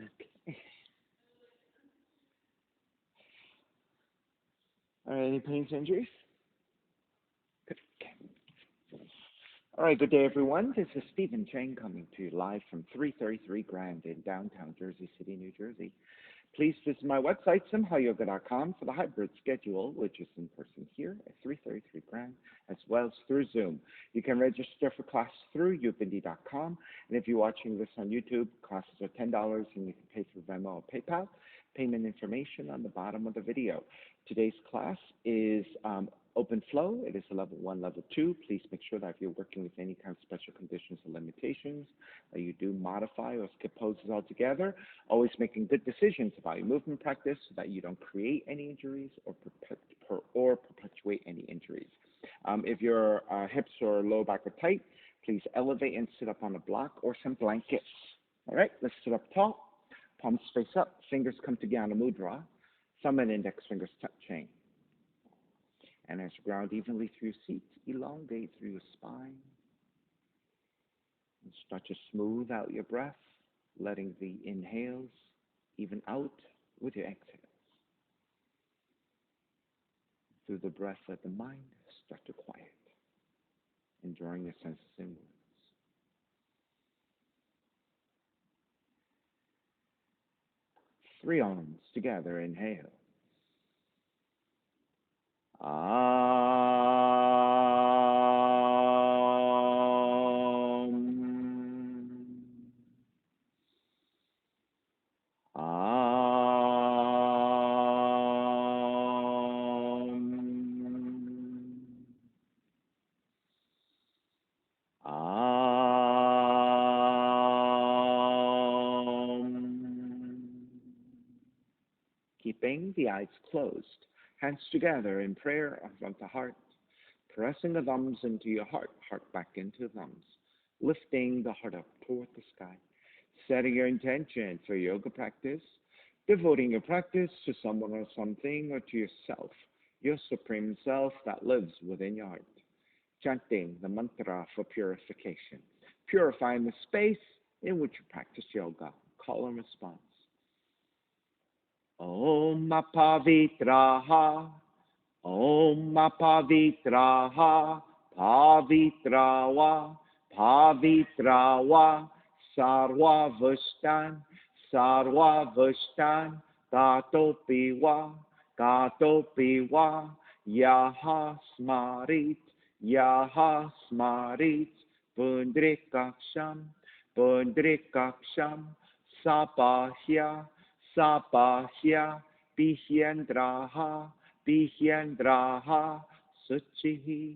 Okay. All right, any pains, injuries? Good. Okay. All right, good day, everyone. This is Stephen Chang coming to you live from 333 Grand in downtown Jersey City, New Jersey. Please visit my website, simhayoga.com, for the hybrid schedule, which is in person here at 333 Grand, as well as through Zoom. You can register for class through ubindi.com, and if you're watching this on YouTube, classes are $10, and you can pay through Venmo or PayPal. Payment information on the bottom of the video. Today's class is open flow. It is a level 1, level 2. Please make sure that if you're working with any kind of special conditions or limitations, that you do modify or skip poses altogether. Always making good decisions about your movement practice so that you don't create any injuries or perpetuate any injuries. If your hips or low back are tight, please elevate and sit up on a block or some blankets. All right, let's sit up tall. Palms face up, fingers come to Jnana Mudra, thumb and index fingers touching. And as you ground evenly through your seat, elongate through your spine. And start to smooth out your breath, letting the inhales even out with your exhales. Through the breath, let the mind start to quiet, and drawing your senses inwards. Three arms together, inhale. Keeping the eyes closed, hands together in prayer in front of the heart, pressing the thumbs into your heart, heart back into the thumbs, lifting the heart up toward the sky, setting your intention for yoga practice, devoting your practice to someone or something or to yourself, your supreme self that lives within your heart, chanting the mantra for purification, purifying the space in which you practice yoga, call and response. Om Pavitraha, Om Pavitraha, Pavitrawa, Pavitrawa, Sarva Vashtan, Gatopiwa, Gatopiwa, Yaha Smarit, Pundrikaksham, Sapahya, Sapahya, Bihyendraha, Suchihi.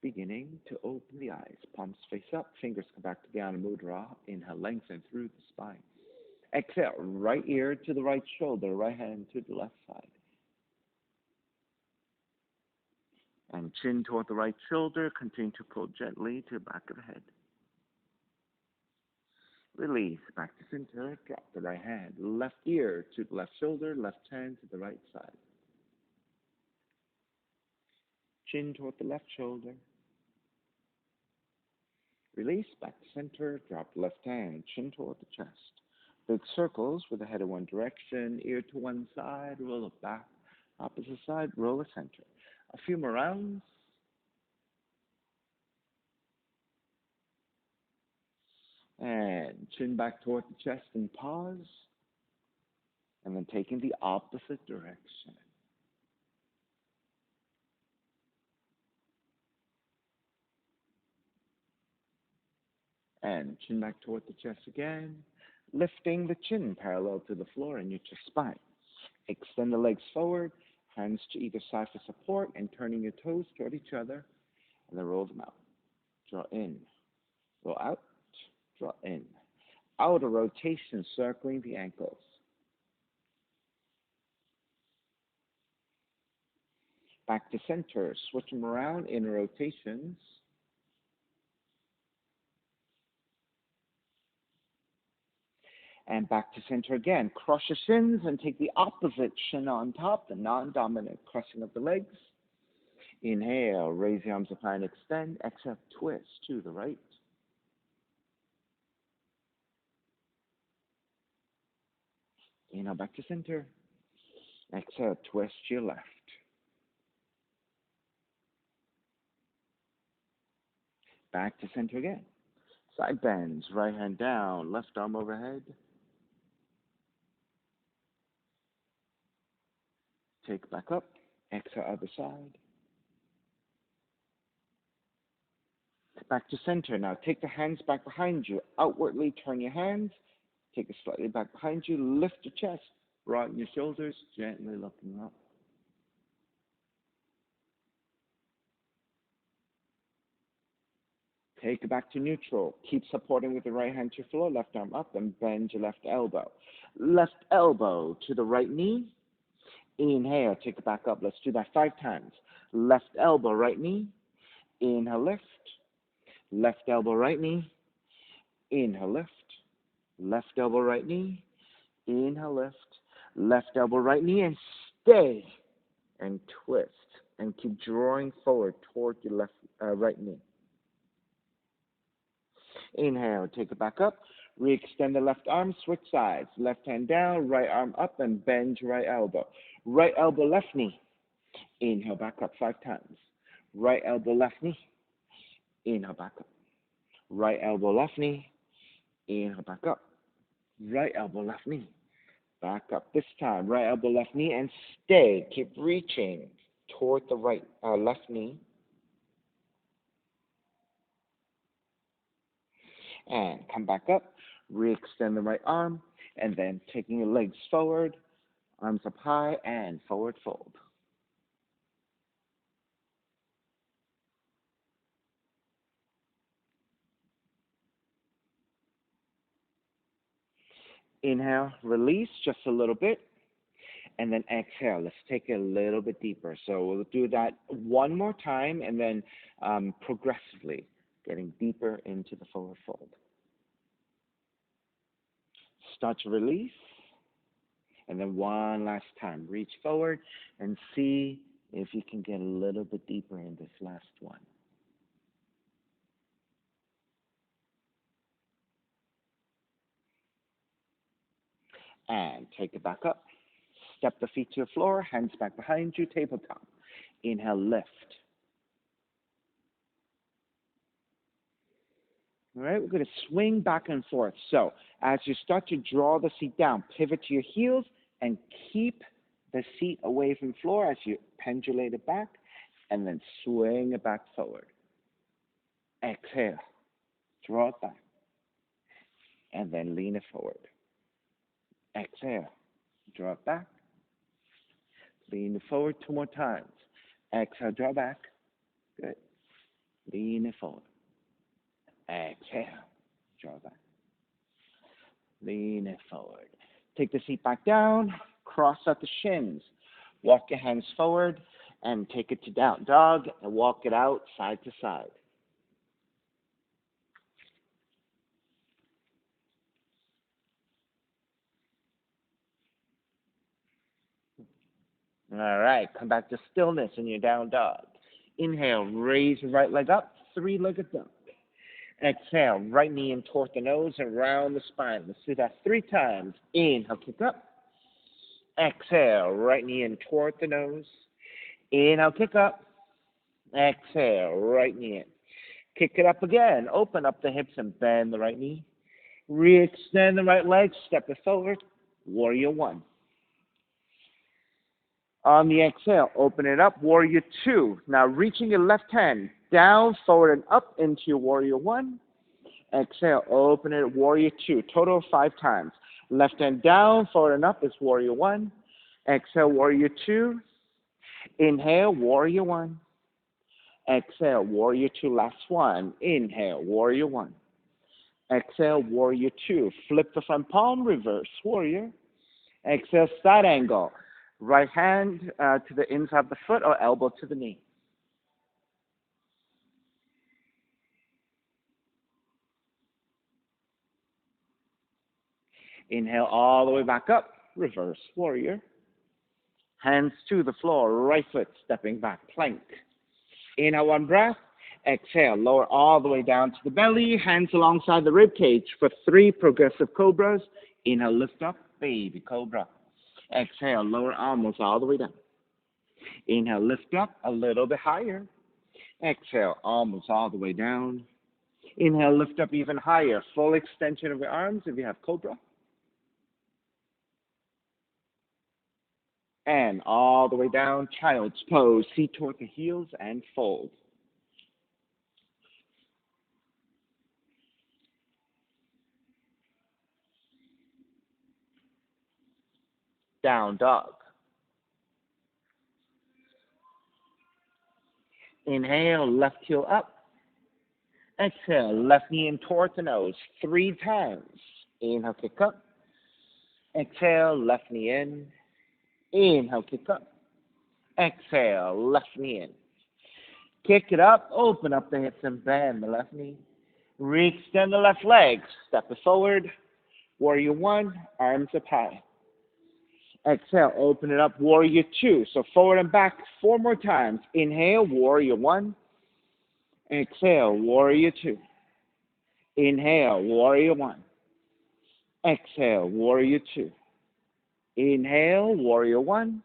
Beginning to open the eyes, palms face up, fingers come back to Jnana Mudra. Inhale, lengthen through the spine. Exhale, right ear to the right shoulder, right hand to the left side. And chin toward the right shoulder, continue to pull gently to the back of the head. Release, back to center, drop the right hand, left ear to the left shoulder, left hand to the right side. Chin toward the left shoulder. Release, back to center, drop the left hand, chin toward the chest. Big circles with the head in one direction, ear to one side, roll it back, opposite side, roll the center. A few more rounds. And chin back toward the chest and pause. And then taking the opposite direction. And chin back toward the chest again. Lifting the chin parallel to the floor and your spine. Extend the legs forward, hands to either side for support, and turning your toes toward each other. And then roll them out. Draw in. Roll out. Draw in. Outer rotation, circling the ankles. Back to center. Switch them around, inner rotations. And back to center again. Cross your shins and take the opposite shin on top, the non-dominant crossing of the legs. Inhale, raise the arms up high and extend. Exhale, twist to the right. Inhale, back to center. Exhale, twist to your left. Back to center again. Side bends, right hand down, left arm overhead. Take back up. Exhale, other side. Back to center. Now take the hands back behind you. Outwardly turn your hands. Take it slightly back behind you. Lift your chest. Broaden your shoulders. Gently looking up. Take it back to neutral. Keep supporting with the right hand to your floor. Left arm up and bend your left elbow. Left elbow to the right knee. Inhale. Take it back up. Let's do that 5 times. Left elbow, right knee. Inhale, lift. Left elbow, right knee. Inhale, lift. Left elbow, right knee. Inhale, lift. Left elbow, right knee, and stay and twist and keep drawing forward toward your right knee. Inhale, take it back up. Re-extend the left arm, switch sides. Left hand down, right arm up, and bend your right elbow. Right elbow, left knee. Inhale, back up 5 times. Right elbow, left knee. Inhale, back up. Right elbow, left knee. Inhale, back up. Right elbow, left knee. Back up this time. Right elbow, left knee, and stay. Keep reaching toward the left knee. And come back up. Re-extend the right arm, and then taking your legs forward, arms up high, and forward fold. Inhale, release just a little bit, and then exhale. Let's take it a little bit deeper. So we'll do that one more time, and then progressively getting deeper into the forward fold. Start to release, and then one last time. Reach forward and see if you can get a little bit deeper in this last one. And take it back up. Step the feet to the floor, hands back behind you, tabletop. Inhale, lift. All right, we're going to swing back and forth. So as you start to draw the seat down, pivot to your heels and keep the seat away from the floor as you pendulate it back, and then swing it back forward. Exhale, draw it back, and then lean it forward. Exhale, draw it back, lean it forward 2 more times. Exhale, draw back. Good. Lean it forward. Exhale, draw back. Lean it forward. Take the seat back down, cross out the shins. Walk your hands forward and take it to down dog and walk it out side to side. All right, come back to stillness in your down dog. Inhale, raise your right leg up, 3-legged dog. Exhale, right knee in toward the nose and round the spine. Let's do that 3 times. Inhale, kick up. Exhale, right knee in toward the nose. Inhale, kick up. Exhale, right knee in. Kick it up again. Open up the hips and bend the right knee. Re-extend the right leg. Step it forward. Warrior 1. On the exhale, open it up. Warrior 2. Now reaching your left hand down, forward, and up into your Warrior 1. Exhale, open it. Warrior 2. Total of 5 times. Left hand down, forward, and up is Warrior 1. Exhale, Warrior 2. Inhale, Warrior 1. Exhale, Warrior 2. Last one. Inhale, Warrior 1. Exhale, Warrior 2. Flip the front palm, reverse Warrior. Exhale, side angle. Right hand to the inside of the foot or elbow to the knee. Inhale all the way back up, reverse Warrior. Hands to the floor, right foot stepping back, plank. Inhale 1 breath. Exhale, lower all the way down to the belly, hands alongside the rib cage for 3 progressive cobras. Inhale, lift up, baby cobra. Exhale, lower almost all the way down. Inhale, lift up a little bit higher. Exhale, almost all the way down. Inhale, lift up even higher. Full extension of your arms if you have cobra. And all the way down, child's pose. Feet toward the heels and fold. Down dog. Inhale, left heel up. Exhale, left knee in towards the nose 3 times. Inhale, kick up. Exhale, left knee in. Inhale, kick up. Exhale, left knee in. Kick it up, open up the hips and bend the left knee. Re-extend the left leg. Step it forward. Warrior 1, arms up high. Exhale, open it up, warrior 2. So forward and back 4 more times. Inhale, warrior 1. Exhale, warrior 2. Inhale, warrior 1. Exhale, warrior 2. Inhale, warrior 1.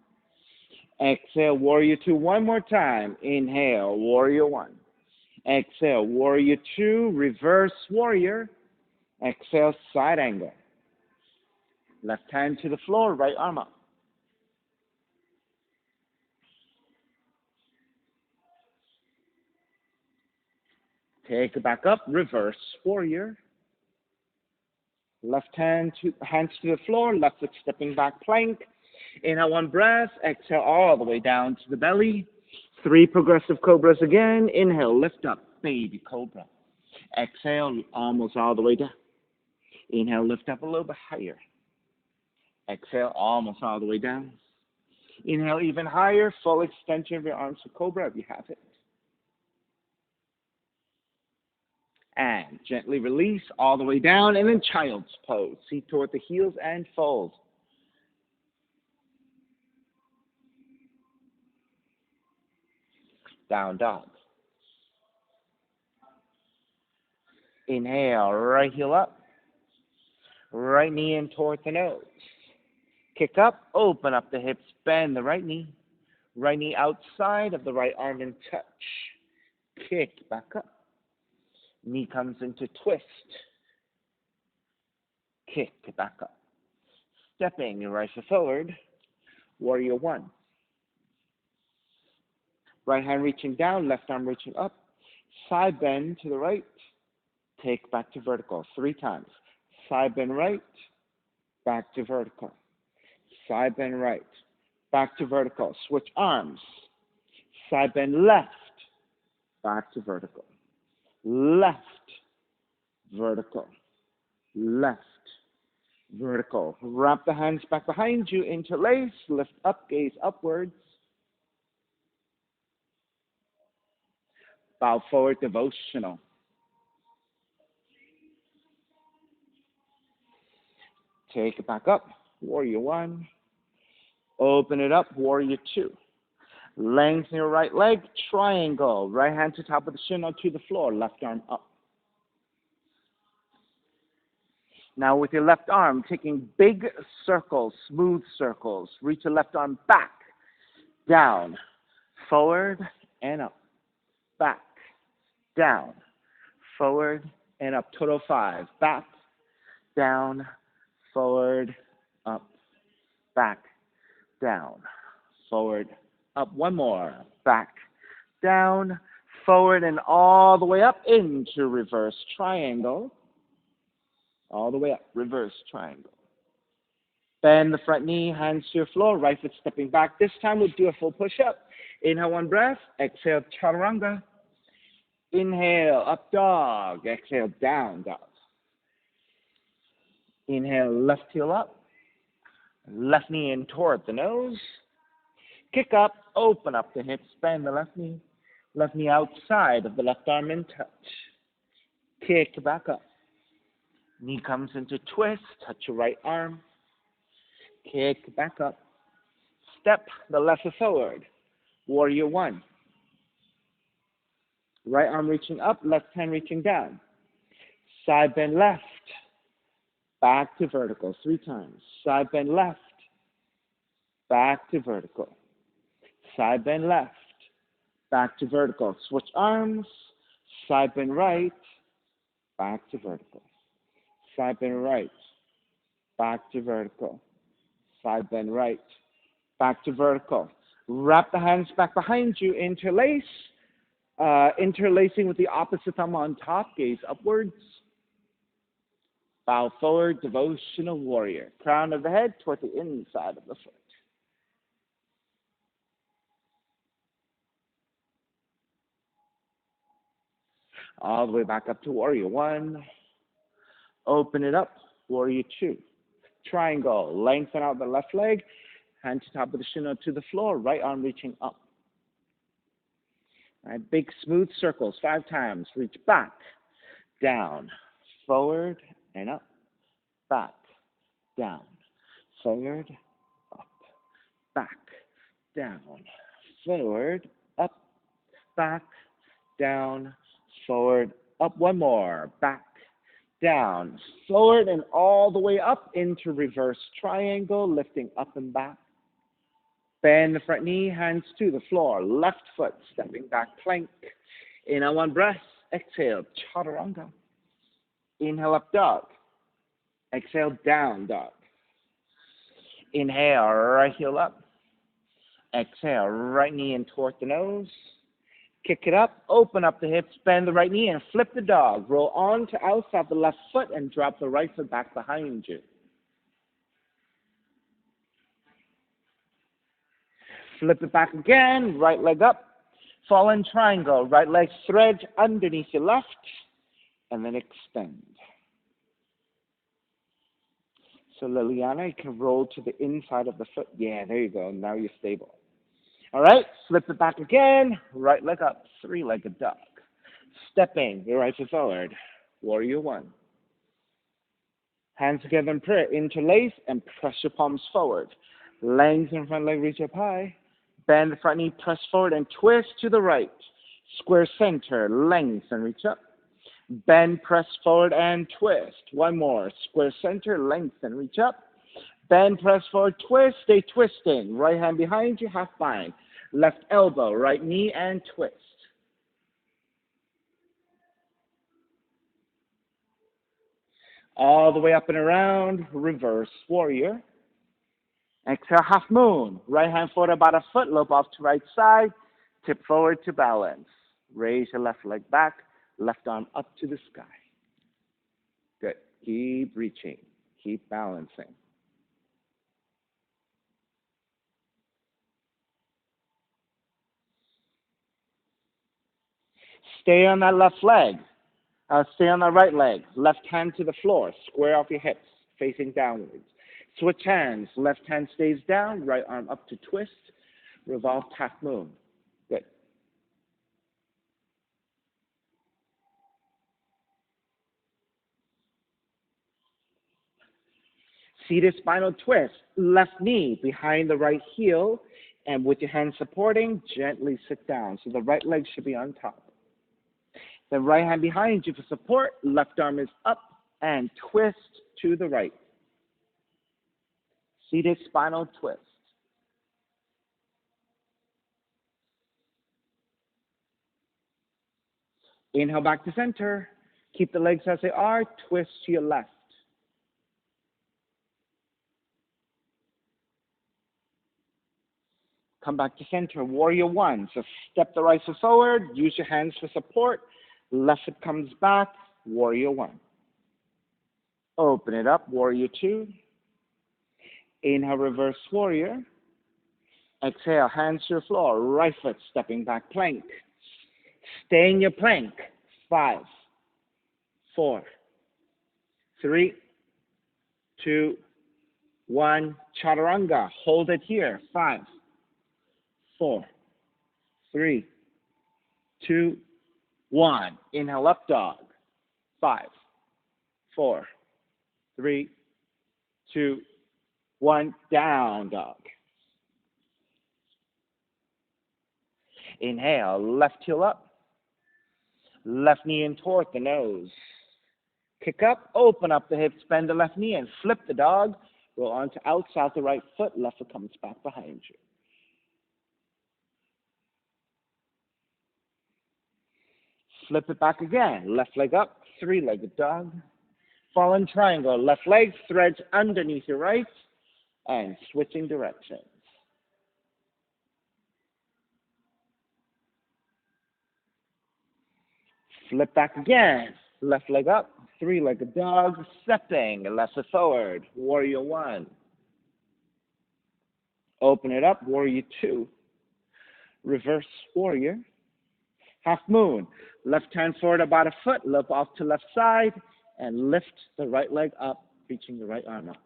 Exhale, warrior 2. One more time. Inhale, warrior 1. Exhale, warrior 2. Reverse warrior. Exhale, side angle. Left hand to the floor, right arm up. Take it back up, reverse warrior. Left hands to the floor, left foot stepping back plank. Inhale, 1 breath. Exhale all the way down to the belly. 3 progressive cobras again. Inhale, lift up, baby cobra. Exhale, almost all the way down. Inhale, lift up a little bit higher. Exhale, almost all the way down. Inhale, even higher. Full extension of your arms for cobra if you have it. And gently release all the way down, and then child's pose. Feet toward the heels and fold. Down dog. Inhale, right heel up. Right knee in toward the nose. Kick up, open up the hips, bend the right knee. Right knee outside of the right arm and touch. Kick back up. Knee comes into twist. Kick back up. Stepping your right foot forward. Warrior 1. Right hand reaching down, left arm reaching up. Side bend to the right. Take back to vertical 3 times. Side bend right, back to vertical. Side bend right, back to vertical. Switch arms. Side bend left, back to vertical. Left, vertical. Left, vertical. Wrap the hands back behind you, interlace, lift up, gaze upwards. Bow forward, devotional. Take it back up, warrior 1. Open it up, warrior 2. Lengthen your right leg, triangle. Right hand to top of the shin or to the floor, left arm up. Now with your left arm, taking big circles, smooth circles. Reach your left arm back, down, forward, and up. Back, down, forward, and up. Total 5. Back, down, forward, up, back, down, forward, up. One more. Back, down, forward, and all the way up into reverse triangle. All the way up, reverse triangle. Bend the front knee, hands to your floor, right foot stepping back. This time we'll do a full push-up. Inhale, 1 breath. Exhale, chaturanga. Inhale, up dog. Exhale, down dog. Inhale, left heel up. Left knee in toward the nose. Kick up, open up the hips, bend the left knee. Left knee outside of the left arm and touch. Kick back up. Knee comes into twist, touch your right arm. Kick back up. Step the left foot forward. Warrior 1. Right arm reaching up, left hand reaching down. Side bend left. Back to vertical 3 times. Side bend left, back to vertical. Side bend left, back to vertical. Switch arms, side bend right, back to vertical. Side bend right, back to vertical. Side bend right, back to vertical. Wrap the hands back behind you, interlace, interlacing with the opposite thumb on top, gaze upwards. Bow forward, devotional warrior. Crown of the head toward the inside of the foot. All the way back up to warrior one. Open it up, warrior two. Triangle, lengthen out the left leg, hand to top of the shin or to the floor, right arm reaching up. All right, big smooth circles 5 times. Reach back, down, forward, and up. Back, down, forward, up, back, down, forward, up, back, down, forward, up. One more. Back, down, forward, and all the way up into reverse triangle, lifting up and back. Bend the front knee, hands to the floor. Left foot, stepping back, plank. Inhale, one breath. Exhale, chaturanga. Inhale, up dog. Exhale, down dog. Inhale, right heel up. Exhale, right knee in toward the nose. Kick it up, open up the hips, bend the right knee, and flip the dog. Roll on to outside the left foot and drop the right foot back behind you. Flip it back again, right leg up. Fallen triangle, right leg thread underneath your left, and then extend. So Liliana, you can roll to the inside of the foot. Yeah, there you go. Now you're stable. All right, flip it back again. Right leg up, 3-legged dog. Stepping your right foot forward. Warrior one. Hands together in prayer. Interlace and press your palms forward. Lengthen front leg, reach up high. Bend the front knee, press forward and twist to the right. Square center, lengthen, reach up. Bend, press forward and twist. One more. Square center, lengthen, reach up. Bend, press forward, twist, stay twisting. Right hand behind you, half bind. Left elbow, right knee, and twist. All the way up and around, reverse warrior. Exhale, half moon. Right hand forward about a foot, lobe off to right side. Tip forward to balance. Raise your left leg back, left arm up to the sky. Good. Keep reaching. Keep balancing. Stay on that left leg. Stay on that right leg. Left hand to the floor. Square off your hips, facing downwards. Switch hands. Left hand stays down. Right arm up to twist. Revolve half moon. Good. Seated spinal twist. Left knee behind the right heel. And with your hands supporting, gently sit down. So the right leg should be on top. Then right hand behind you for support. Left arm is up and twist to the right. Seated spinal twist. Inhale back to center. Keep the legs as they are. Twist to your left. Come back to center. Warrior one. So step the right foot forward. Use your hands for support. Left foot comes back. Warrior one. Open it up. Warrior two. Inhale, reverse warrior. Exhale, hands to the floor. Right foot stepping back, plank. Stay in your plank. 5, 4, 3, 2, 1. Chaturanga. Hold it here. 5, 4, 3, 2, 1. Inhale, up dog. 5, 4, 3, 2, 1. Down dog. Inhale, left heel up. Left knee in toward the nose. Kick up, open up the hips, bend the left knee, and flip the dog. Roll on to outside the right foot. Left foot comes back behind you. Flip it back again. Left leg up, three-legged dog. Fallen triangle. Left leg threads underneath your right and switching directions. Flip back again. Left leg up, three-legged dog, stepping, left foot forward, warrior one. Open it up, warrior two. Reverse warrior. Half moon. Left hand forward about a foot, look off to left side, and lift the right leg up, reaching the right arm up.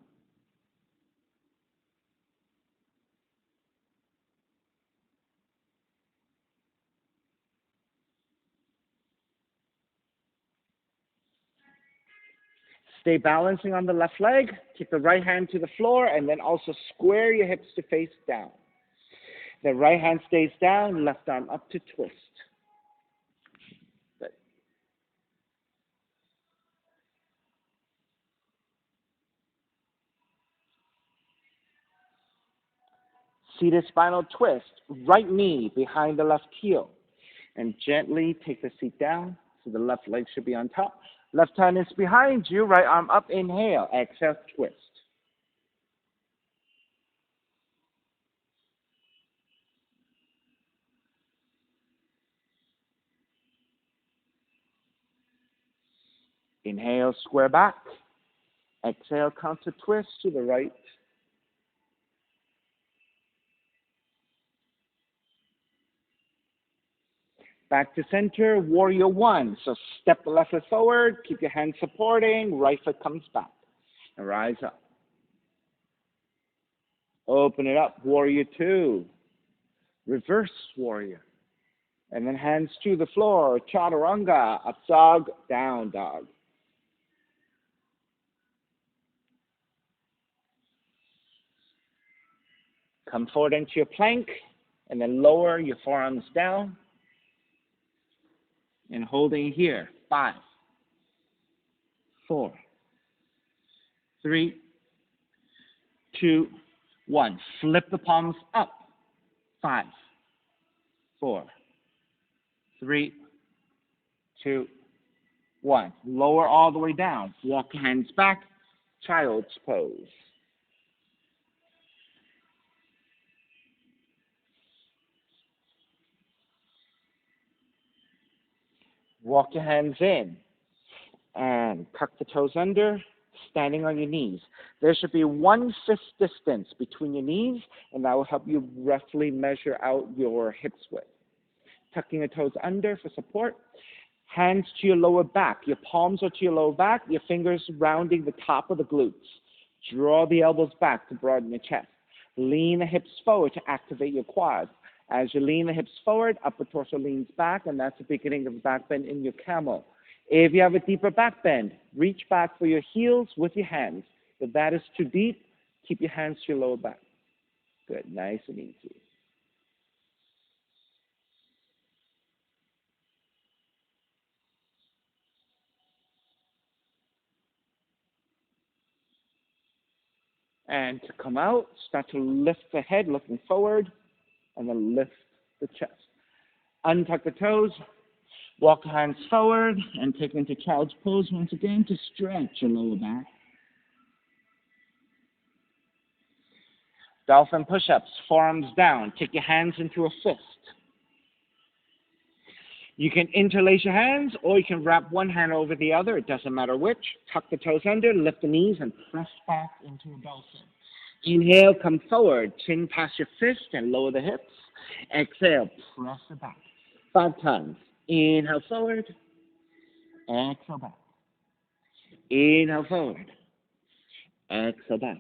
Stay balancing on the left leg. Keep the right hand to the floor, and then also square your hips to face down. The right hand stays down, left arm up to twist. Good. Seated spinal twist. Right knee behind the left heel. And gently take the seat down, so the left leg should be on top. Left hand is behind you, right arm up, inhale, exhale, twist. Inhale, square back. Exhale, counter twist to the right. Back to center, warrior one. So step the left foot forward, keep your hands supporting, right foot comes back. And rise up. Open it up, warrior two. Reverse warrior. And then hands to the floor, chaturanga, up dog, down dog. Come forward into your plank, and then lower your forearms down. And holding here, 5, 4, 3, 2, 1. Flip the palms up. 5, 4, 3, 2, 1. Lower all the way down. Walk your hands back. Child's pose. Walk your hands in. And tuck the toes under, standing on your knees. There should be 1 fist distance between your knees, and that will help you roughly measure out your hips width. Tucking the toes under for support. Hands to your lower back. Your palms are to your lower back, your fingers rounding the top of the glutes. Draw the elbows back to broaden your chest. Lean the hips forward to activate your quads. As you lean the hips forward, upper torso leans back, and that's the beginning of the back bend in your camel. If you have a deeper back bend, reach back for your heels with your hands. If that is too deep, keep your hands to your lower back. Good, nice and easy. And to come out, start to lift the head, looking forward, and then lift the chest. Untuck the toes, walk the hands forward, and take into child's pose once again to stretch your lower back. Dolphin push-ups, forearms down. Take your hands into a fist. You can interlace your hands, or you can wrap one hand over the other. It doesn't matter which. Tuck the toes under, lift the knees, and press back into a dolphin. Inhale, come forward. Chin past your fist and lower the hips. Exhale, press it back. 5 times. Inhale forward. Exhale back. Inhale forward. Exhale back.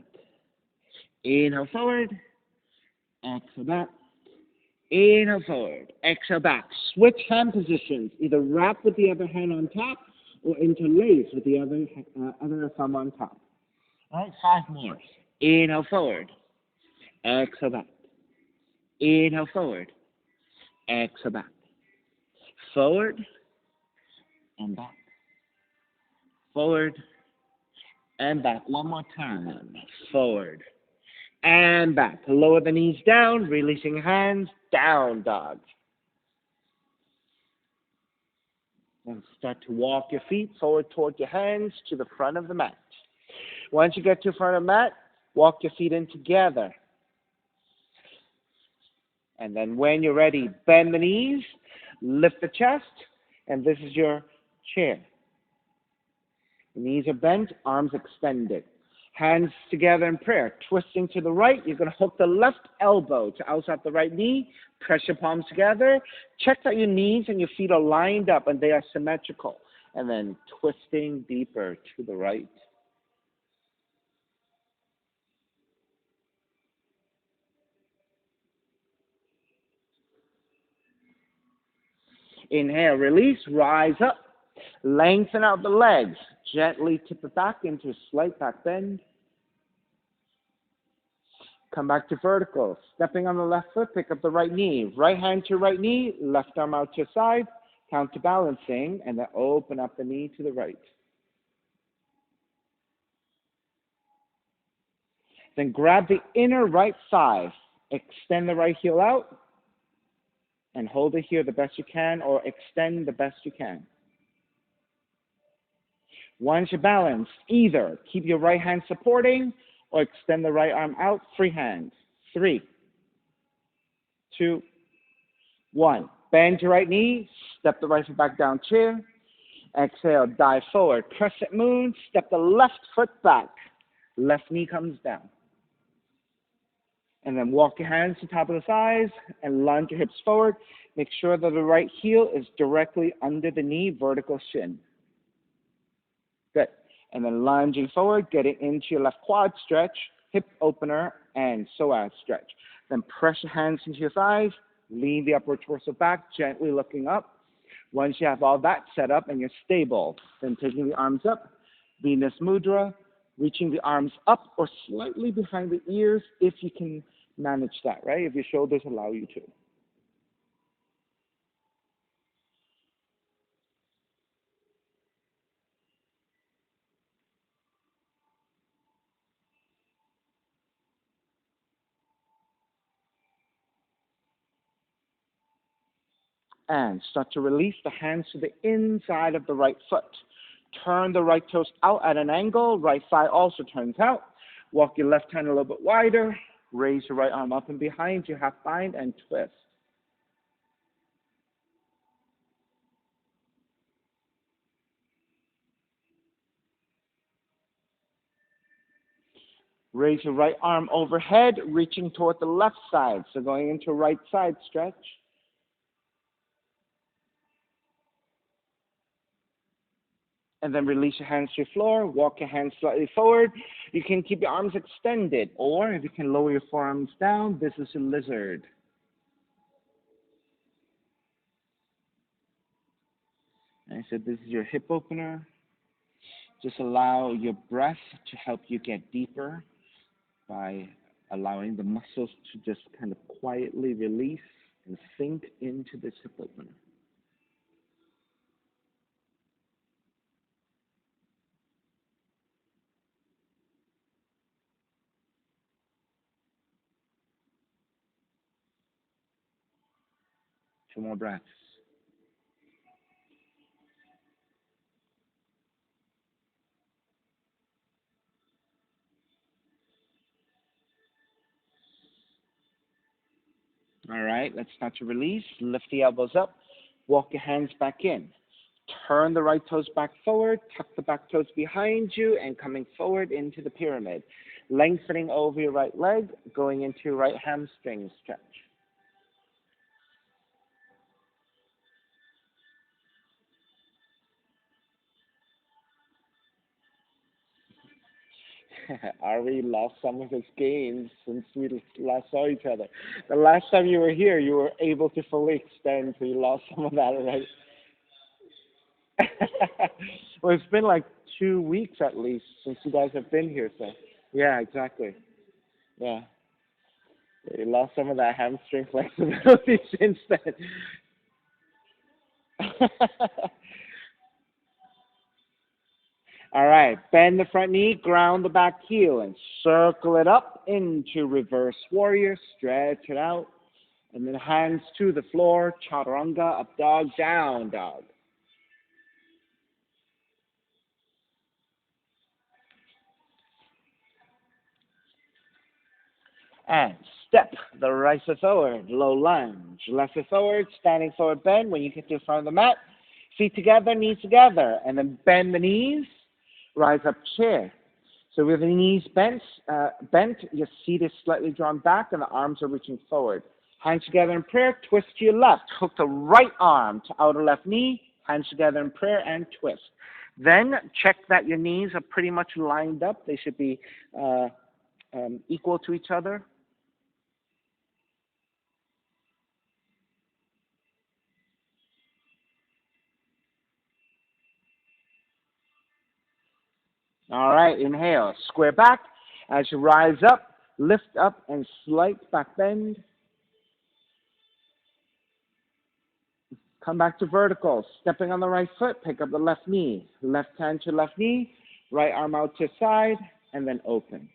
Inhale forward. Exhale back. Inhale forward. Exhale back. Switch hand positions. Either wrap with the other hand on top or interlace with the other thumb on top. All right, 5 more. Inhale forward. Exhale back. Inhale forward. Exhale back. Forward and back. Forward and back. One more time. Forward and back. Lower the knees down, releasing hands, down dog. And start to walk your feet forward toward your hands to the front of the mat. Once you get to the front of the mat, walk your feet in together. And then when you're ready, bend the knees, lift the chest, and this is your chair. The knees are bent, arms extended. Hands together in prayer. Twisting to the right, you're going to hook the left elbow to outside the right knee. Press your palms together. Check that your knees and your feet are lined up and they are symmetrical. And then twisting deeper to the right. Inhale, release, rise up. Lengthen out the legs. Gently tip it back into a slight back bend. Come back to vertical. Stepping on the left foot, pick up the right knee. Right hand to right knee, left arm out to your side. Counterbalancing, and then open up the knee to the right. Then grab the inner right thigh. Extend the right heel out. And hold it here the best you can, or extend the best you can. Once you're balanced, either keep your right hand supporting or extend the right arm out, free hand. 3, 2, 1. Bend your right knee, step the right foot back down, chair. Exhale, dive forward, crescent moon, step the left foot back. Left knee comes down. And then walk your hands to the top of the thighs and lunge your hips forward. Make sure that the right heel is directly under the knee, vertical shin. Good. And then lunging forward, getting into your left quad stretch, hip opener, and psoas stretch. Then press your hands into your thighs, lean the upward torso back, gently looking up. Once you have all that set up and you're stable, then taking the arms up, Venus Mudra, reaching the arms up or slightly behind the ears if you can manage that, right? If your shoulders allow you to. And start to release the hands to the inside of the right foot. Turn the right toes out at an angle. Right thigh also turns out. Walk your left hand a little bit wider. Raise your right arm up and behind you. Half bind and twist. Raise your right arm overhead, reaching toward the left side. So going into right side stretch. And then release your hands to your floor. Walk your hands slightly forward. You can keep your arms extended, or if you can lower your forearms down, this is a lizard. And I said this is your hip opener. Just allow your breath to help you get deeper by allowing the muscles to just kind of quietly release and sink into this hip opener. Two more breaths. All right, let's start to release. Lift the elbows up. Walk your hands back in. Turn the right toes back forward. Tuck the back toes behind you and coming forward into the pyramid. Lengthening over your right leg, going into your right hamstring stretch. Ari lost some of his gains since we last saw each other. The last time you were here, you were able to fully extend, so you lost some of that already. Well, it's been like 2 weeks at least since you guys have been here, so yeah, exactly. Yeah. You lost some of that hamstring flexibility since then. All right, bend the front knee, ground the back heel, and circle it up into reverse warrior. Stretch it out. And then hands to the floor, chaturanga, up dog, down dog. And step the right foot forward, low lunge. Left foot forward, standing forward bend. When you get to the front of the mat, feet together, knees together. And then bend the knees, rise up chair. So with the knees bent, your seat is slightly drawn back and the arms are reaching forward. Hands together in prayer, twist to your left. Hook the right arm to outer left knee, hands together in prayer and twist. Then check that your knees are pretty much lined up. They should be equal to each other. All right, inhale, square back. As you rise up, lift up and slight back bend. Come back to vertical, stepping on the right foot, pick up the left knee. Left hand to left knee, right arm out to side, and then open.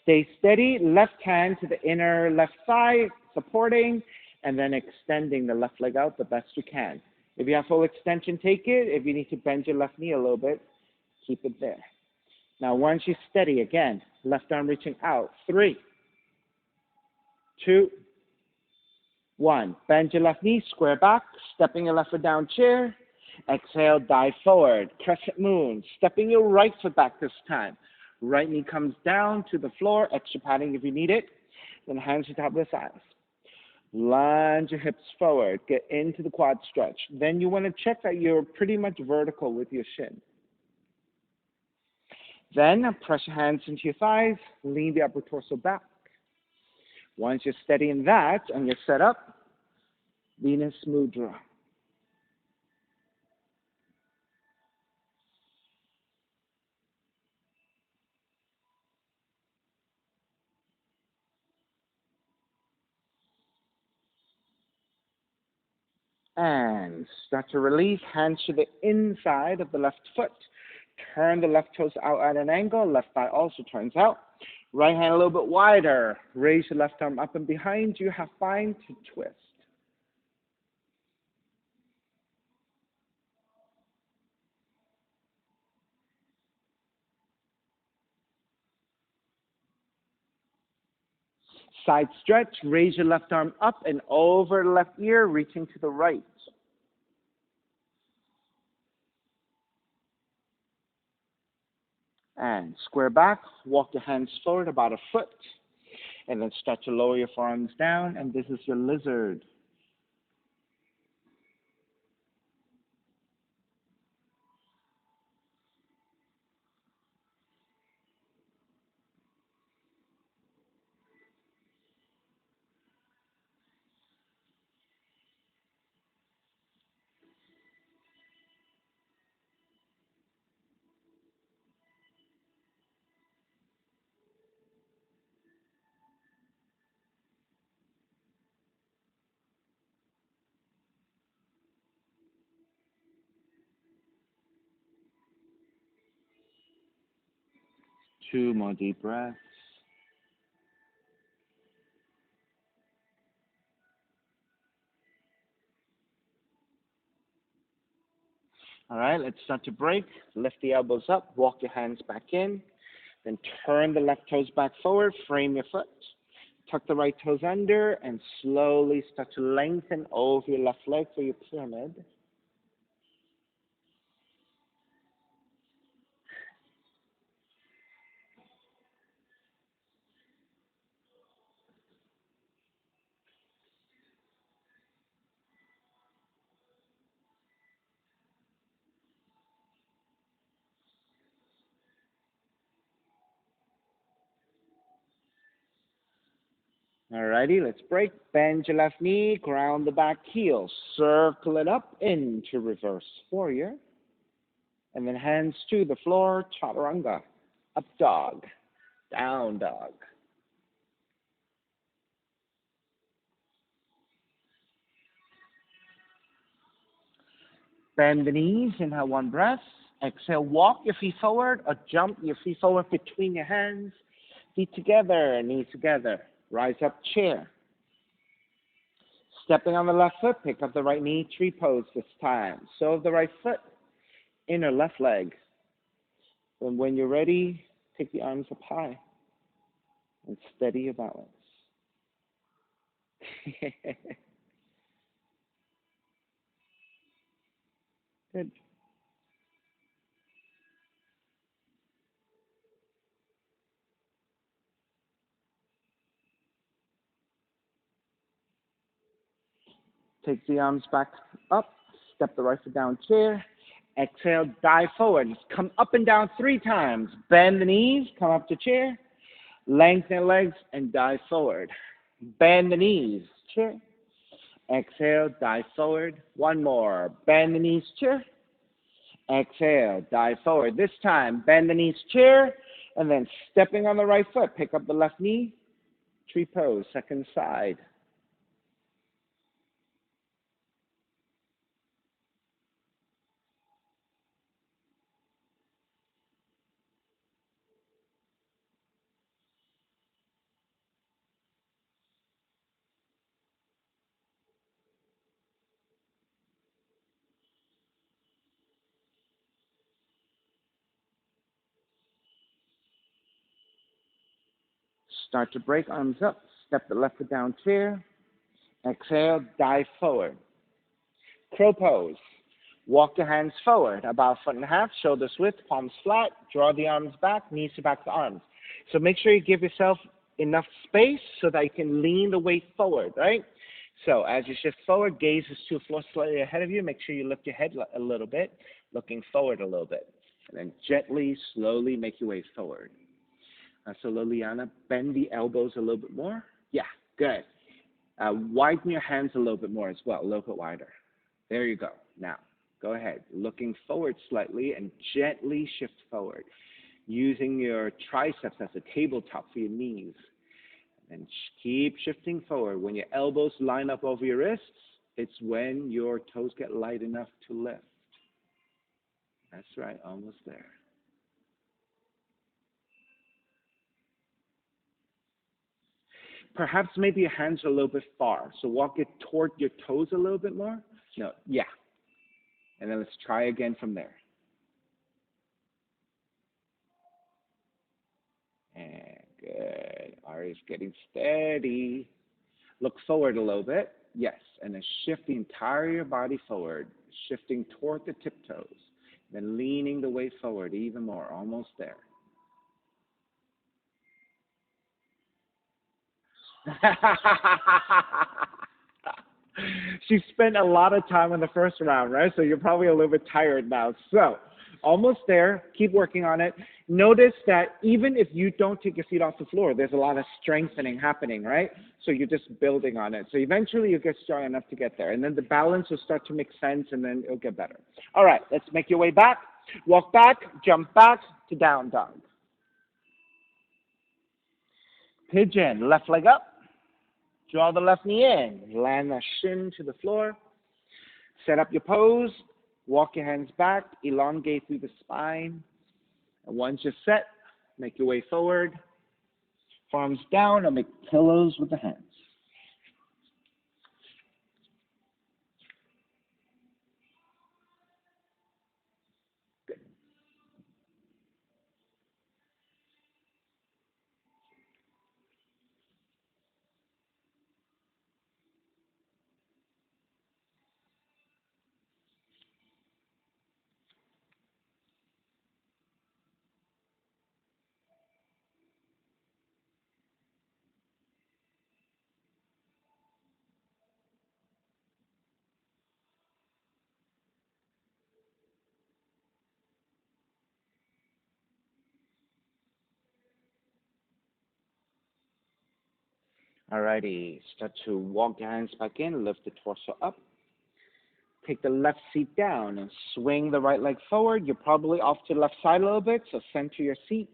Stay steady, left hand to the inner left thigh, supporting, and then extending the left leg out the best you can. If you have full extension, take it. If you need to bend your left knee a little bit, keep it there. Now, once you're steady, again, left arm reaching out. 3, 2, 1. Bend your left knee, square back, stepping your left foot down chair. Exhale, dive forward, crescent moon, stepping your right foot back this time. Right knee comes down to the floor, extra padding if you need it. Then hands to top of the thighs. Lunge your hips forward, get into the quad stretch. Then you want to check that you're pretty much vertical with your shin. Then press your hands into your thighs, lean the upper torso back. Once you're steady in that and you're set up, Venus Mudra. And start to release, hands to the inside of the left foot. Turn the left toes out at an angle, left thigh also turns out. Right hand a little bit wider. Raise your left arm up and behind you, half bind to twist. Side stretch, raise your left arm up and over the left ear, reaching to the right. And square back, walk your hands forward about a foot. And then start to lower your forearms down, and this is your lizard. Two more deep breaths. All right, let's start to break. Lift the elbows up, walk your hands back in. Then turn the left toes back forward, frame your foot. Tuck the right toes under, and slowly start to lengthen over your left leg for your pyramid. Alrighty, let's break. Bend your left knee, ground the back heel. Circle it up into reverse warrior. And then hands to the floor, chaturanga. Up dog, down dog. Bend the knees, inhale one breath. Exhale, walk your feet forward or jump your feet forward between your hands. Feet together, knees together. Rise up, chair. Stepping on the left foot, pick up the right knee, tree pose this time. Sole of the right foot, inner left leg. And when you're ready, take the arms up high and steady your balance. Good. Take the arms back up. Step the right foot down, chair. Exhale, dive forward. Come up and down 3 times. Bend the knees, come up to chair. Lengthen the legs and dive forward. Bend the knees, chair. Exhale, dive forward. One more. Bend the knees, chair. Exhale, dive forward. This time, bend the knees, chair. And then stepping on the right foot, pick up the left knee. Tree pose, second side. Start to break, arms up. Step the left foot down, chair. Exhale, dive forward. Crow pose. Walk the hands forward, about 1.5 feet, shoulders width, palms flat. Draw the arms back, knees to back the arms. So make sure you give yourself enough space so that you can lean the weight forward, right? So as you shift forward, gaze is to the floor slightly ahead of you. Make sure you lift your head a little bit, looking forward a little bit. And then gently, slowly make your way forward. So Liliana, bend the elbows a little bit more. Yeah, good. Widen your hands a little bit more as well, a little bit wider. There you go. Now, go ahead. Looking forward slightly and gently shift forward. Using your triceps as a tabletop for your knees. And keep shifting forward. When your elbows line up over your wrists, it's when your toes get light enough to lift. That's right, almost there. Perhaps maybe your hands are a little bit far. So walk it toward your toes a little bit more. No, yeah. And then let's try again from there. And good. Ari's getting steady. Look forward a little bit. Yes. And then shift the entire body forward, shifting toward the tiptoes. Then leaning the weight forward even more. Almost there. She spent a lot of time in the first round, right? So you're probably a little bit tired now. So almost there. Keep working on it. Notice that even if you don't take your feet off the floor, there's a lot of strengthening happening, right? So you're just building on it. So eventually you'll get strong enough to get there. And then the balance will start to make sense, and then it'll get better. All right, let's make your way back. Walk back, jump back to down dog. Pigeon, left leg up. Draw the left knee in. Land the shin to the floor. Set up your pose. Walk your hands back. Elongate through the spine. And once you're set, make your way forward. Palms down or make pillows with the hands. Good. Alrighty, start to walk your hands back in, lift the torso up. Take the left seat down and swing the right leg forward. You're probably off to the left side a little bit, so center your seat.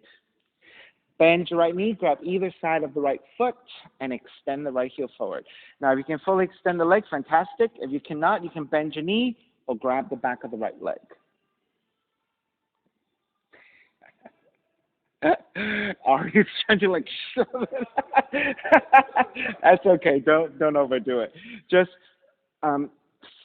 Bend your right knee, grab either side of the right foot, and extend the right heel forward. Now, if you can fully extend the leg, fantastic. If you cannot, you can bend your knee or grab the back of the right leg. Are you trying to like shove it? That's okay. Don't overdo it. Just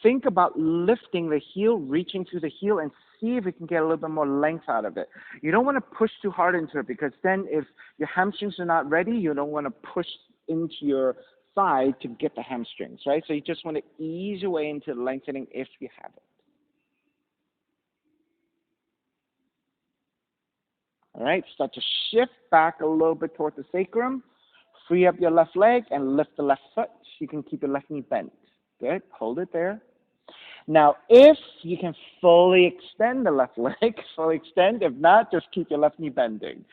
think about lifting the heel, reaching through the heel, and see if you can get a little bit more length out of it. You don't want to push too hard into it, because then if your hamstrings are not ready, you don't want to push into your thigh to get the hamstrings, right? So you just want to ease your way into lengthening if you have it. All right, start to shift back a little bit toward the sacrum. Free up your left leg and lift the left foot. You can keep your left knee bent. Good, hold it there. Now, if you can fully extend the left leg, fully extend. If not, just keep your left knee bending.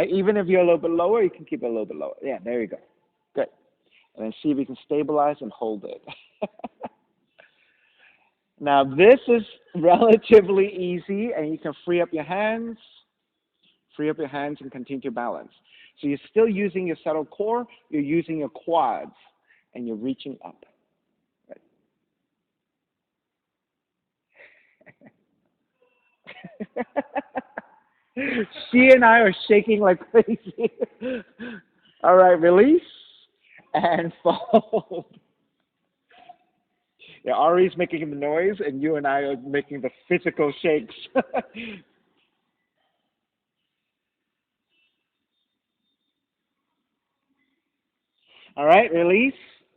Even if you're a little bit lower, you can keep it a little bit lower. Yeah, there you go. Good. And then see if you can stabilize and hold it. Now, this is relatively easy, and you can free up your hands. Free up your hands and continue to balance. So you're still using your settled core, you're using your quads, and you're reaching up. Right. She and I are shaking like crazy. All right, release and fold. Yeah, Ari's making the noise, and you and I are making the physical shakes. All right, release.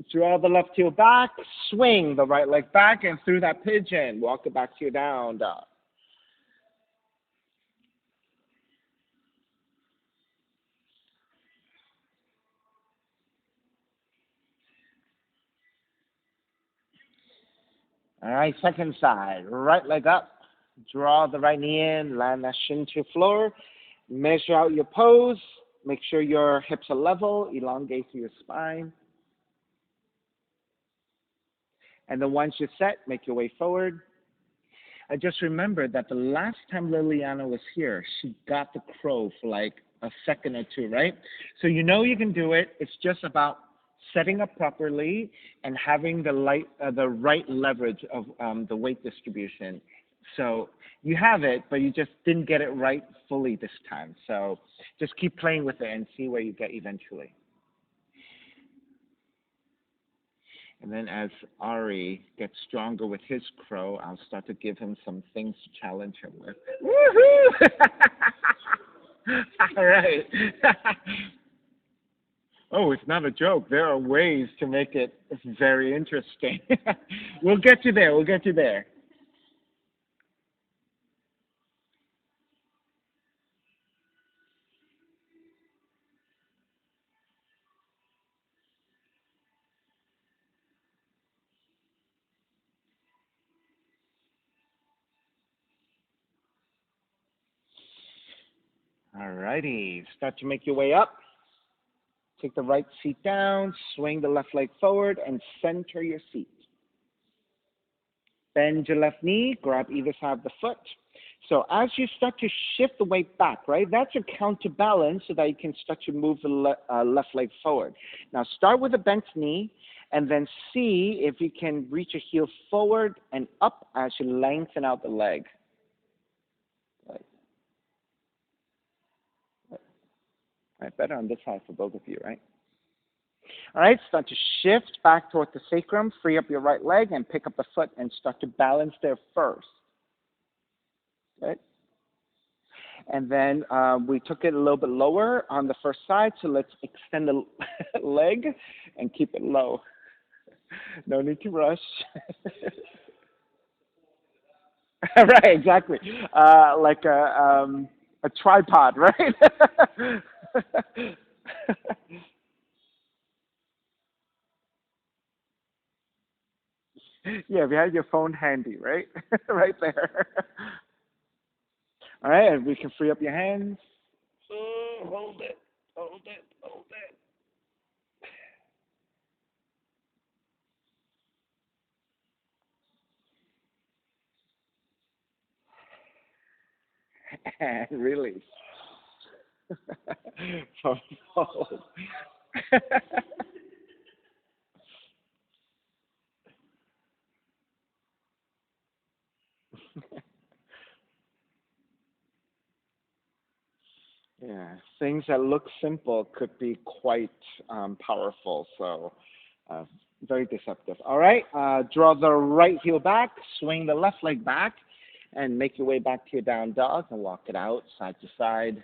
Draw the left heel back. Swing the right leg back and through that pigeon. Walk it back to your down dog. All right, second side. Right leg up. Draw the right knee in. Land that shin to floor. Measure out your pose. Make sure your hips are level. Elongate through your spine. And then once you're set, make your way forward. I just remembered that the last time Liliana was here, she got the crow for like a second or two, right? So you know you can do it. It's just about setting up properly and having the right leverage of the weight distribution. So you have it, but you just didn't get it right fully this time. So just keep playing with it and see where you get eventually. And then as Ari gets stronger with his crow, I'll start to give him some things to challenge him with. Woohoo! All right. Oh, it's not a joke. There are ways to make it very interesting. We'll get you there. We'll get you there. All righty. Start to make your way up. Take the right seat down, swing the left leg forward, and center your seat. Bend your left knee, grab either side of the foot. So as you start to shift the weight back, right, that's your counterbalance so that you can start to move the left leg forward. Now start with a bent knee, and then see if you can reach your heel forward and up as you lengthen out the leg. Right. Right, better on this side for both of you, right? All right, start to shift back toward the sacrum, free up your right leg, and pick up the foot and start to balance there first. Good. And then we took it a little bit lower on the first side, so let's extend the leg and keep it low. No need to rush. Right, exactly. Like a tripod, right? Yeah, if you had your phone handy, right? Right there. All right, and we can free up your hands. Hold it, hold it, hold it. And release. Fold. Yeah, things that look simple could be quite powerful. So, uh, very deceptive. All right, draw the right heel back, swing the left leg back, and make your way back to your down dog and walk it out side to side.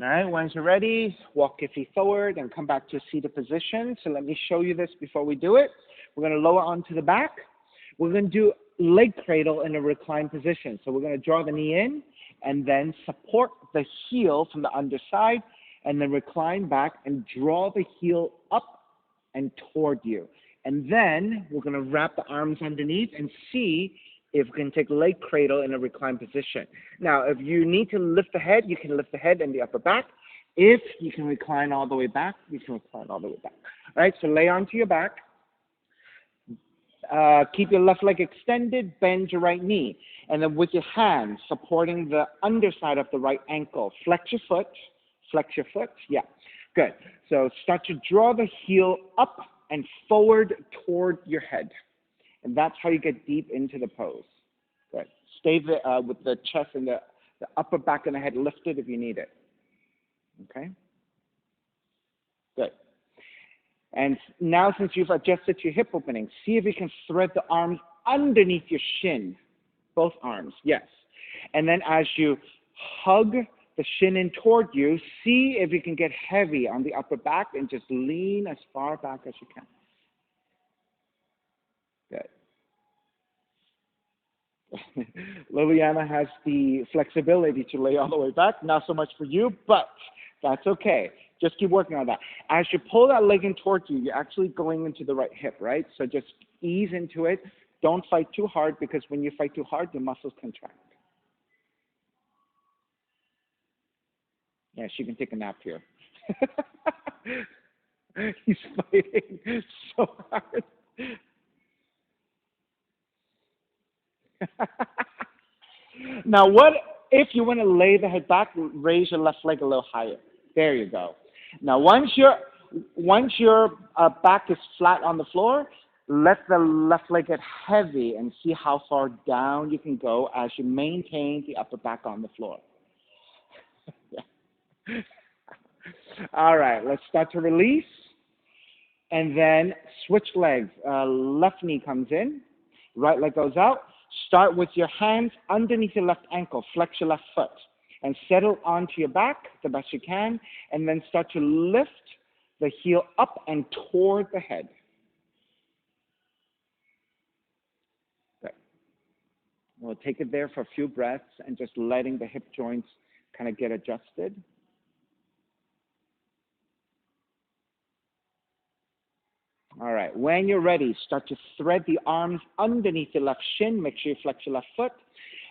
All right, once you're ready, walk your feet forward and come back to a seated position. So let me show you this before we do it. We're going to lower onto the back. We're going to do leg cradle in a reclined position. So we're going to draw the knee in and then support the heel from the underside and then recline back and draw the heel up and toward you. And then we're going to wrap the arms underneath and see if we can take leg cradle in a reclined position. Now, if you need to lift the head, you can lift the head and the upper back. If you can recline all the way back, you can recline all the way back. All right, so lay onto your back. Keep your left leg extended, bend your right knee. And then with your hands supporting the underside of the right ankle, flex your foot. Yeah, good. So start to draw the heel up and forward toward your head. And that's how you get deep into the pose. Good. Stay with the chest and the upper back and the head lifted if you need it. Okay? Good. And now since you've adjusted your hip opening, see if you can thread the arms underneath your shin. Both arms, yes. And then as you hug the shin in toward you, see if you can get heavy on the upper back and just lean as far back as you can. Good. Liliana has the flexibility to lay all the way back. Not so much for you, but that's okay. Just keep working on that. As you pull that leg in towards you, you're actually going into the right hip, right? So just ease into it. Don't fight too hard because when you fight too hard, your muscles contract. Yeah, she can take a nap here. He's fighting so hard. Now, what if you want to lay the head back, raise your left leg a little higher? There you go. Now, once your back is flat on the floor, let the left leg get heavy and see how far down you can go as you maintain the upper back on the floor. Yeah. All right, let's start to release. And then switch legs. Left knee comes in, right leg goes out. Start with your hands underneath your left ankle. Flex your left foot and settle onto your back the best you can. And then start to lift the heel up and toward the head. Good. We'll take it there for a few breaths and just letting the hip joints kind of get adjusted. All right, when you're ready, start to thread the arms underneath your left shin. Make sure you flex your left foot,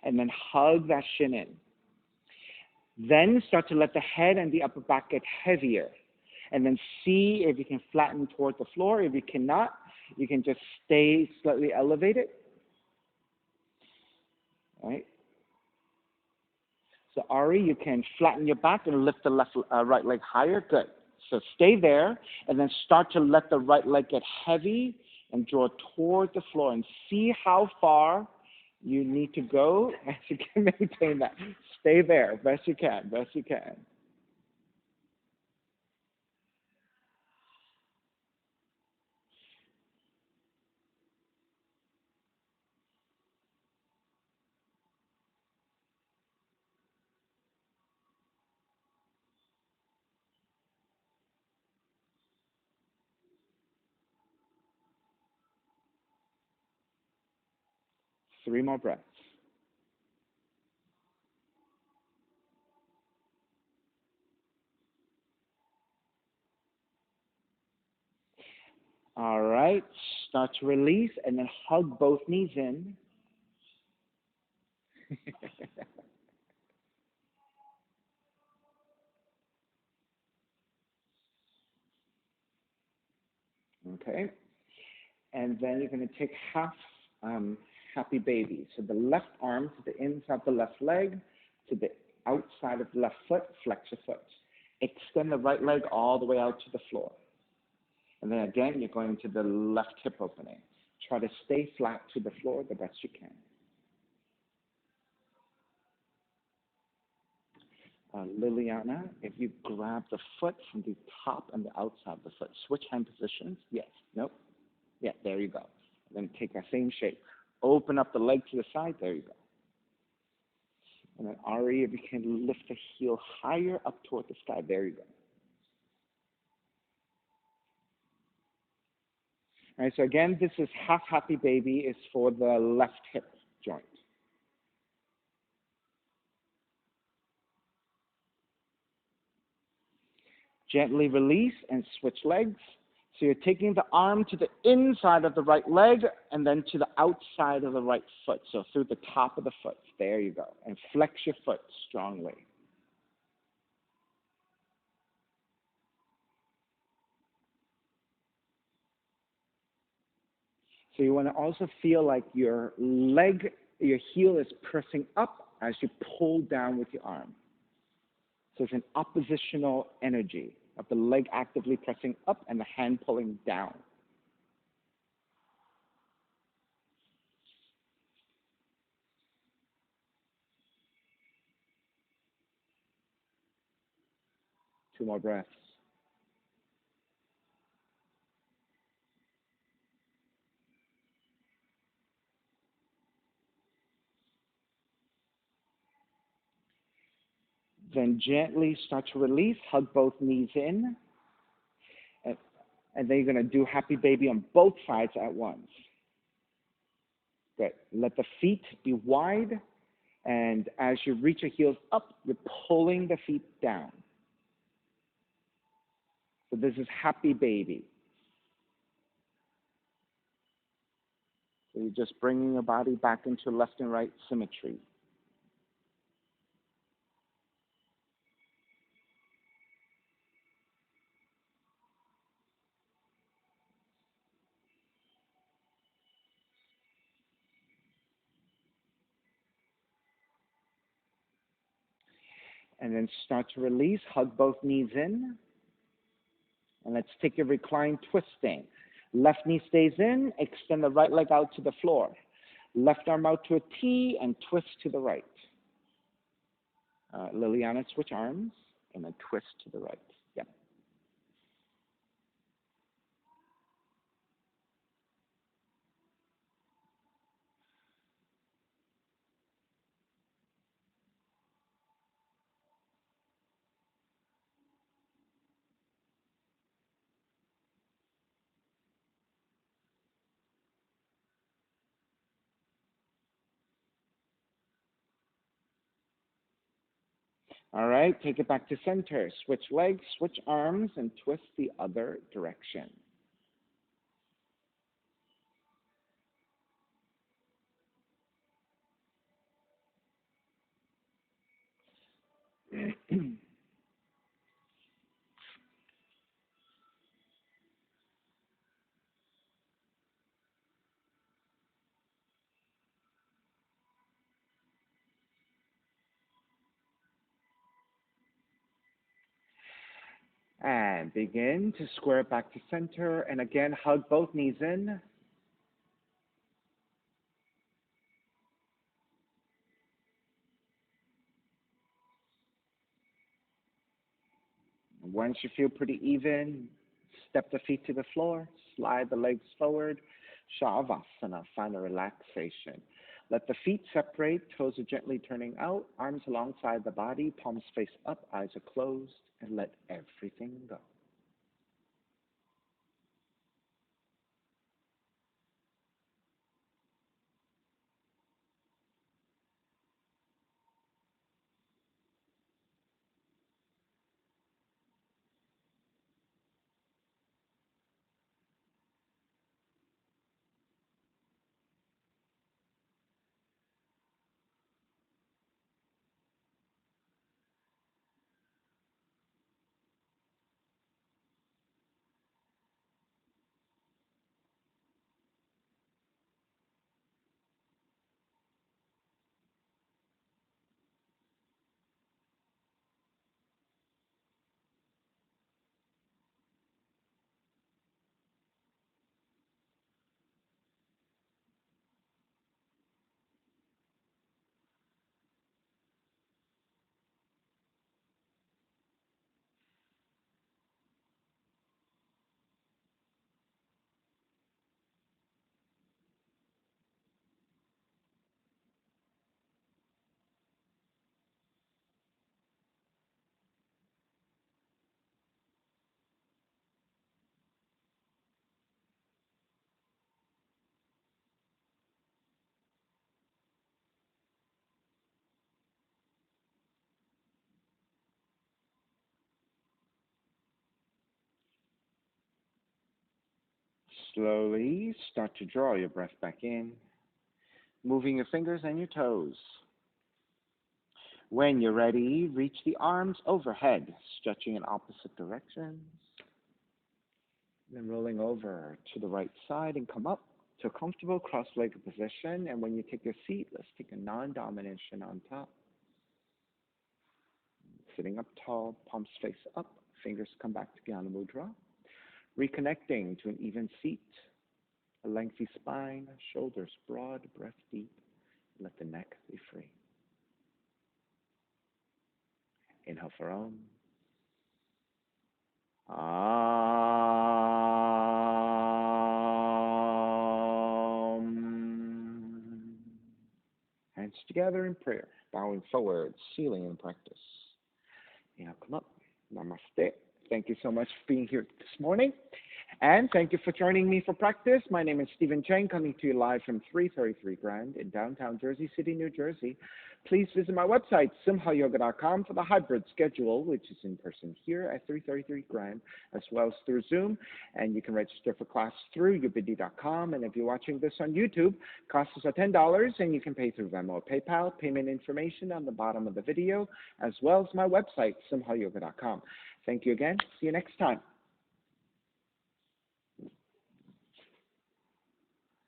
and then hug that shin in. Then start to let the head and the upper back get heavier. And then see if you can flatten toward the floor. If you cannot, you can just stay slightly elevated. All right. So Ari, you can flatten your back and lift the right leg higher. Good. So stay there, and then start to let the right leg get heavy and draw toward the floor and see how far you need to go as you can maintain that. Stay there, best you can, best you can. Three more breaths. All right, start to release and then hug both knees in. Okay, and then you're going to take half happy baby. So the left arm to the inside of the left leg, to the outside of the left foot, flex your foot. Extend the right leg all the way out to the floor. And then again, you're going to the left hip opening. Try to stay flat to the floor the best you can. Liliana, if you grab the foot from the top and the outside of the foot, switch hand positions. Yes. Nope. Yeah, there you go. Then take that same shape. Open up the leg to the side. There you go. And then Ari, if you can lift the heel higher up toward the sky. There you go. All right, so again, this is half happy baby is for the left hip joint. Gently release and switch legs. So you're taking the arm to the inside of the right leg and then to the outside of the right foot. So through the top of the foot. There you go. And flex your foot strongly. So you want to also feel like your leg, your heel is pressing up as you pull down with your arm. So it's an oppositional energy of the leg actively pressing up and the hand pulling down. Two more breaths. Then gently start to release, hug both knees in, and then you're going to do happy baby on both sides at once. Good. Let the feet be wide, and as you reach your heels up, you're pulling the feet down. So this is happy baby. So you're just bringing your body back into left and right symmetry. And then start to release, hug both knees in. And let's take a recline twisting. Left knee stays in, extend the right leg out to the floor. Left arm out to a T and twist to the right. Liliana, switch arms and then twist to the right. Yep. All right, take it back to center. Switch legs, switch arms, and twist the other direction. And begin to square it back to center. And again, hug both knees in. Once you feel pretty even, step the feet to the floor, slide the legs forward. Shavasana, final relaxation. Let the feet separate, toes are gently turning out, arms alongside the body, palms face up, eyes are closed, and let everything go. Slowly start to draw your breath back in, moving your fingers and your toes. When you're ready, reach the arms overhead, stretching in opposite directions. Then rolling over to the right side and come up to a comfortable cross-legged position. And when you take your seat, let's take a non-domination on top. Sitting up tall, palms face up, fingers come back to Jnana Mudra. Reconnecting to an even seat, a lengthy spine, shoulders broad, breath deep. Let the neck be free. Inhale for Om. Hands together in prayer, bowing forward, sealing in practice. Inhale, come up. Namaste. Thank you so much for being here this morning. And thank you for joining me for practice. My name is Stephen Chang, coming to you live from 333 Grand in downtown Jersey City, New Jersey. Please visit my website, simhayoga.com, for the hybrid schedule, which is in person here at 333 Grand, as well as through Zoom. And you can register for class through ubidi.com. And if you're watching this on YouTube, costs are $10, and you can pay through Venmo or PayPal. Payment information on the bottom of the video, as well as my website, simhayoga.com. Thank you again. See you next time.